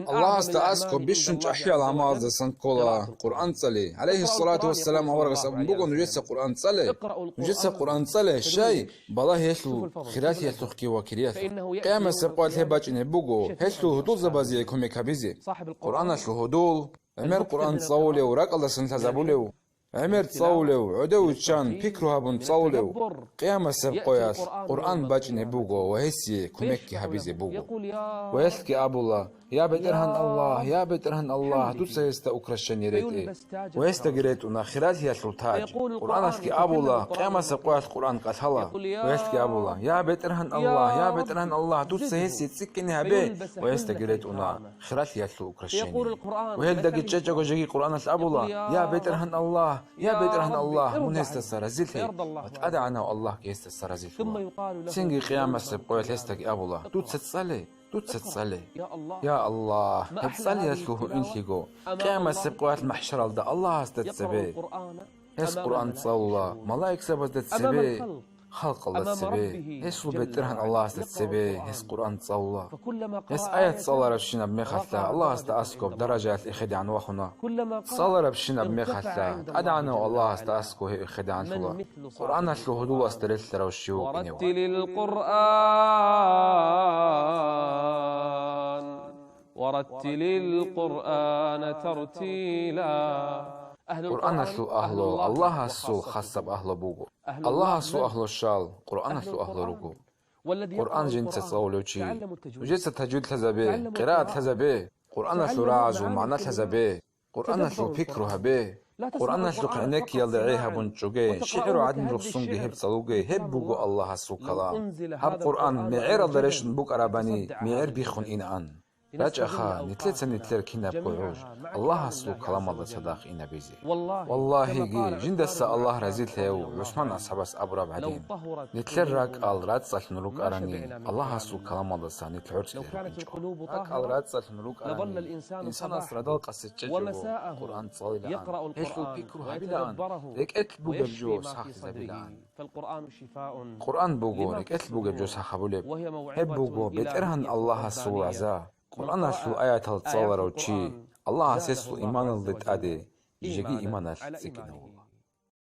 الله استأسكو بيشنج أحيا العماز سنكولا قرآن صلي عليه الصلاة والسلام ورغس أبن بوغو نجيس قرآن صلي نجيس قرآن صلي شيء بالله يسلو خيرات يسلو خكي وكريات قيامة سبقوا الهباج إن بوغو يسلو هدول زبازي كومي كابيزي قرآن شلو هدول أمير قرآن تصولي وراك الله سنتزابولي عمر تصولوا عدو تشان فكرها بن تصولوا قيامة سبقويات قرآن باجني بوغو وهسي كمكي حبيزي بوغو ويسكي أبو الله يا بترهن الله يا بترهن الله دوسا يستا أكرشن يريد ويستا قريتنا خيرات هي سلطاج قرآن اسكي أبو الله قيامة سبقويات قرآن قتلا ويسكي أبو الله يا بترهن الله يا بترهن الله دوسا يسي تسكني هبي ويستا قريتنا خيرات هي سلطاج أكرشن وهل دقي تشجع وجهي قرآن أبو الله يا بترهن الله يا بيترهن الله من يستسر زلتي وتأدعنا الله كيستسر زلتي سنجي قيامة سبقوية لستك أبو الله دوت تصلي دوت تصلي يا الله هتصلي يسلوه انتيقو قيامة سبقوية المحشر الله استتسبي يس قرآن تصلى ملايك سبت تتسبي خلق الله تسبي يسلو بيترهن الله استتسبي يس قرآن تصلى يس آية تصلى ربشنا بميخثلا الله استأسكب درجات إخدي عن وخنا صلى ربشنا بميخثلا أدعنا الله استأسكو هي إخدي عن فلا قرآن أسلو هدو أستريت روشيو ورتل القرآن ترتيلا قرآن أسلو أهلو الله أسلو خصب أهلو بوغو الله أسلو أهلو الشال قرآن أسلو أهلو ركو قرآن جنس تصولوشي وجنس تجويد تزبي قراءة تزبي قرآن أسلو راعز ومعنى تزبي قرآن أسلو فكرها بي قرآن أسلو قعنك يلدعيها بنشوغي شعر عدن رخصونغي هب صلوغي هب بوغو الله أسلو كلام هب قرآن معير الدرشن بوك أراباني معير بيخون إنان راج أخا نتلت نتلر كنا بقعوج الله أسلو كلام الله صداق إنا بيزي والله جي جندس الله رزيل ثيو عثمان أصحابس أبرا بعدين نتلر راك آل رات صالح نروك أراني الله أسلو كلام الله صاني تلعرس ليرانجو راك آل رات صالح نروك أراني إنسان أسردال قصة ججو قرآن صالي لآن هشلو بيكروها بلآن ريك أتل بوغ بجو صاحب زبلآن قرآن بوغو ريك أتل بوغ بجو صاحب وليب هب بوغو بيترهن الله أسلو عزا قرآن أسلو آيات التصور وشي الله أسلو إيمان الضد أدي يجي إيمان السكنه